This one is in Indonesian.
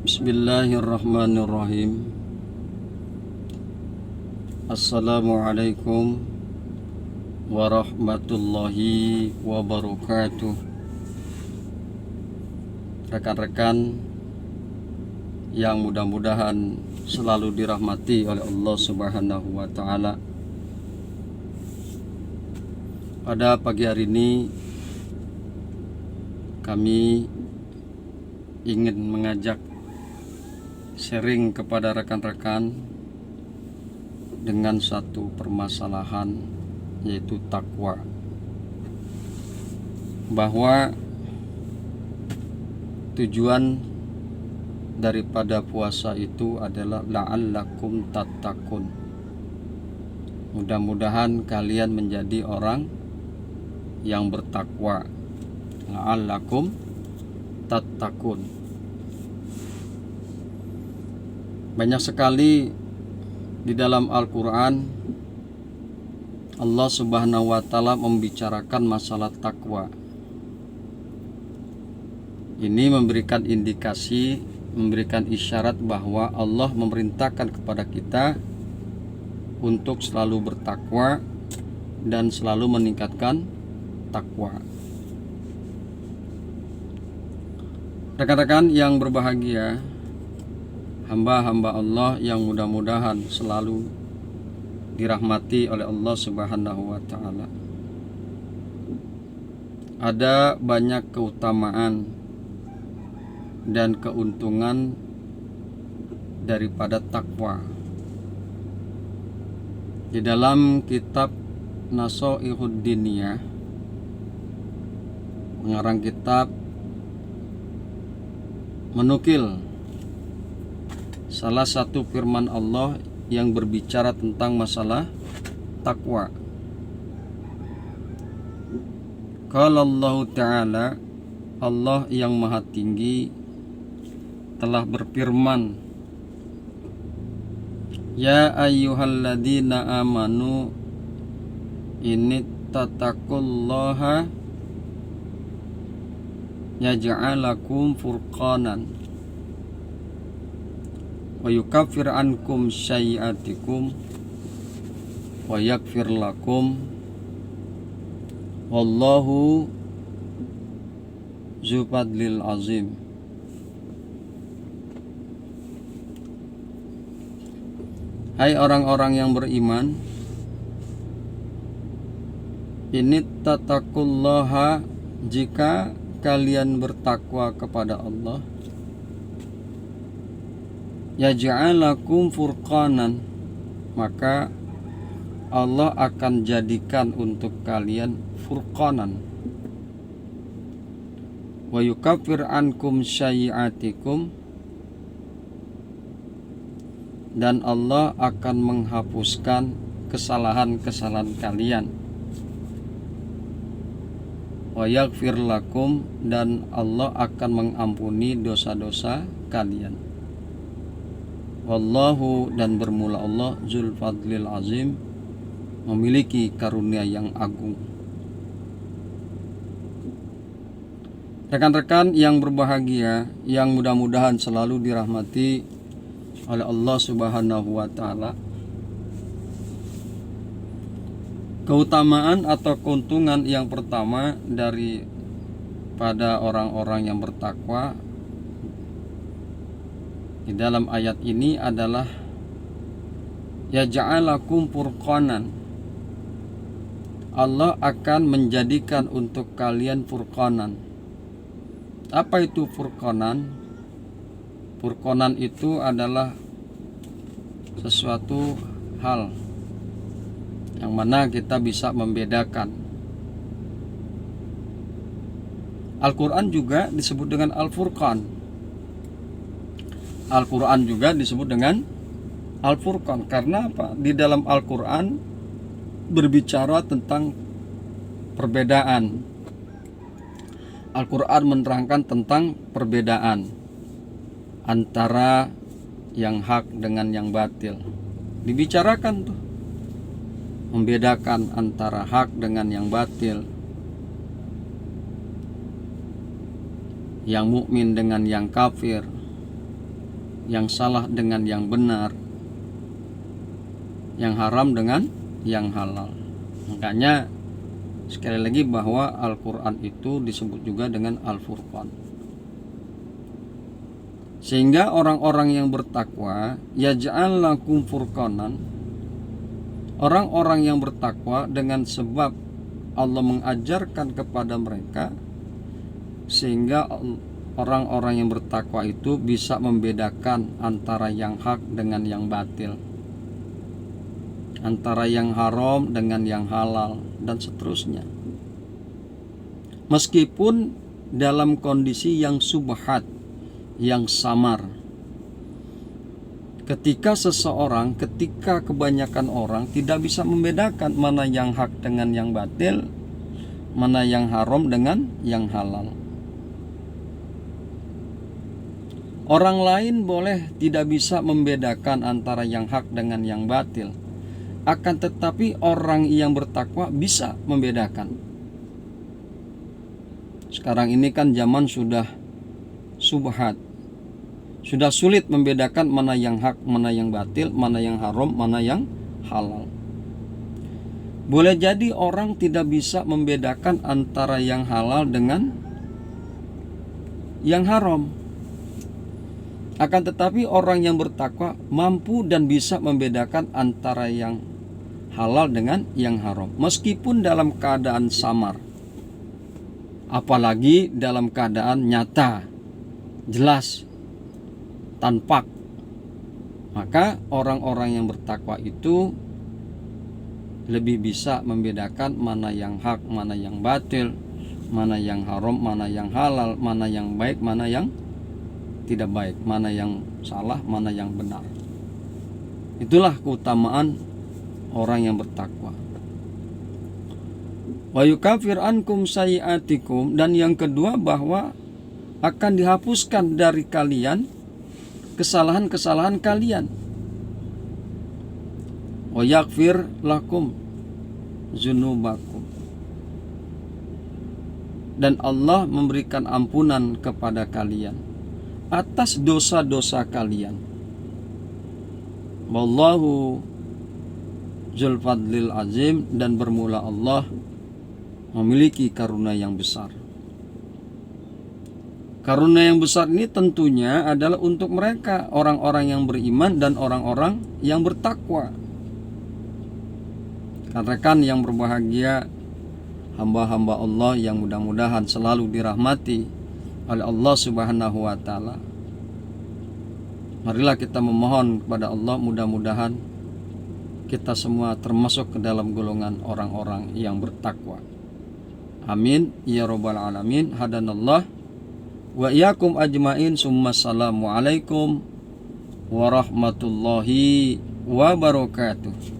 Bismillahirrahmanirrahim. Assalamualaikum warahmatullahi wabarakatuh. Rekan-rekan yang mudah-mudahan selalu dirahmati oleh Allah Subhanahu wa taala. Pada pagi hari ini kami ingin mengajak sharing kepada rekan-rekan dengan satu permasalahan, yaitu takwa. Bahwa tujuan daripada puasa itu adalah la'allakum tattaqun. Mudah-mudahan kalian menjadi orang yang bertakwa. La'allakum tattaqun. Banyak sekali di dalam Al-Quran Allah Subhanahu wa ta'ala membicarakan masalah takwa. Ini memberikan indikasi, memberikan isyarat bahwa Allah memerintahkan kepada kita untuk selalu bertakwa dan selalu meningkatkan takwa. Rekan-rekan yang berbahagia, hamba-hamba Allah yang mudah-mudahan selalu dirahmati oleh Allah Subhanahu wa ta'ala. Ada banyak keutamaan dan keuntungan daripada takwa. Di dalam kitab Nasoihud Diniyah, pengarang kitab menukil salah satu firman Allah yang berbicara tentang masalah takwa. Qala Allah Ta'ala, Allah yang maha tinggi telah berfirman, Ya ayyuhalladzina amanu inittaqallaha yaj'alakum furqanan wa yukaffir ankum sayyi'atikum wa yaghfir lakum wallahu dzu fadlil azim. Hai orang-orang yang beriman, ini tattaqullaha, jika kalian bertakwa kepada Allah, yaj'alakum furqanan, maka Allah akan jadikan untuk kalian furqanan, wa yukaffir ankum sayyi'atikum, dan Allah akan menghapuskan kesalahan-kesalahan kalian, wa yaghfir lakum, dan Allah akan mengampuni dosa-dosa kalian. Wallahu, dan bermula Allah, dzul fadlil azim, memiliki karunia yang agung. Rekan-rekan yang berbahagia, yang mudah-mudahan selalu dirahmati oleh Allah Subhanahu wa ta'ala, keutamaan atau keuntungan yang pertama daripada orang-orang yang bertakwa di dalam ayat ini adalah yaj'alakum furqanan, Allah akan menjadikan untuk kalian furqanan. Apa itu furqanan? Furqanan itu adalah sesuatu hal yang mana kita bisa membedakan. Al-Quran juga disebut dengan Al-Furqan. Al-Quran juga disebut dengan Al-Furqan. Karena apa? Di dalam Al-Quran berbicara tentang perbedaan. Al-Quran menerangkan tentang perbedaan antara yang hak dengan yang batil. Dibicarakan tuh, membedakan antara hak dengan yang batil. yang mukmin dengan yang kafir, yang salah dengan yang benar, yang haram dengan yang halal. Makanya sekali lagi bahwa Al-Quran itu disebut juga dengan Al-Furqan. Sehingga orang-orang yang bertakwa, yaj'al lakum furqanan, orang-orang yang bertakwa dengan sebab Allah mengajarkan kepada mereka, sehingga orang-orang yang bertakwa itu bisa membedakan antara yang hak dengan yang batil, antara yang haram dengan yang halal, dan seterusnya. Meskipun dalam kondisi yang subhat, yang samar. Ketika kebanyakan orang tidak bisa membedakan mana yang hak dengan yang batil, mana yang haram dengan yang halal. Orang lain boleh tidak bisa membedakan antara yang hak dengan yang batil. Akan tetapi orang yang bertakwa bisa membedakan. Sekarang ini kan zaman sudah subhat, sudah sulit membedakan mana yang hak, mana yang batil, mana yang haram, mana yang halal. Boleh jadi orang tidak bisa membedakan antara yang halal dengan yang haram. Akan tetapi orang yang bertakwa mampu dan bisa membedakan antara yang halal dengan yang haram, meskipun dalam keadaan samar, apalagi dalam keadaan nyata, jelas, tampak. Maka orang-orang yang bertakwa itu lebih bisa membedakan mana yang hak, mana yang batil, mana yang haram, mana yang halal, mana yang baik, mana yang tidak baik, mana yang salah, mana yang benar. Itulah keutamaan orang yang bertakwa. Wa yukafir ankum sayiatikum, dan yang kedua bahwa akan dihapuskan dari kalian kesalahan-kesalahan kalian. Wa yaghfir lakum dzunubakum, dan Allah memberikan ampunan kepada kalian atas dosa-dosa kalian. Wallahu Dzul Fadlil Azim, dan bermula Allah memiliki karunia yang besar. Karunia yang besar ini tentunya adalah untuk mereka, orang-orang yang beriman dan orang-orang yang bertakwa. Rekan yang berbahagia, hamba-hamba Allah yang mudah-mudahan selalu dirahmati oleh Allah Subhanahu wa Ta'ala. Marilah kita memohon kepada Allah, mudah-mudahan kita semua termasuk ke dalam golongan orang-orang yang bertakwa. Amin ya rabbal alamin. Hadanallah wa iyyakum ajmain. Summa assalamu alaikum warahmatullahi wabarakatuh.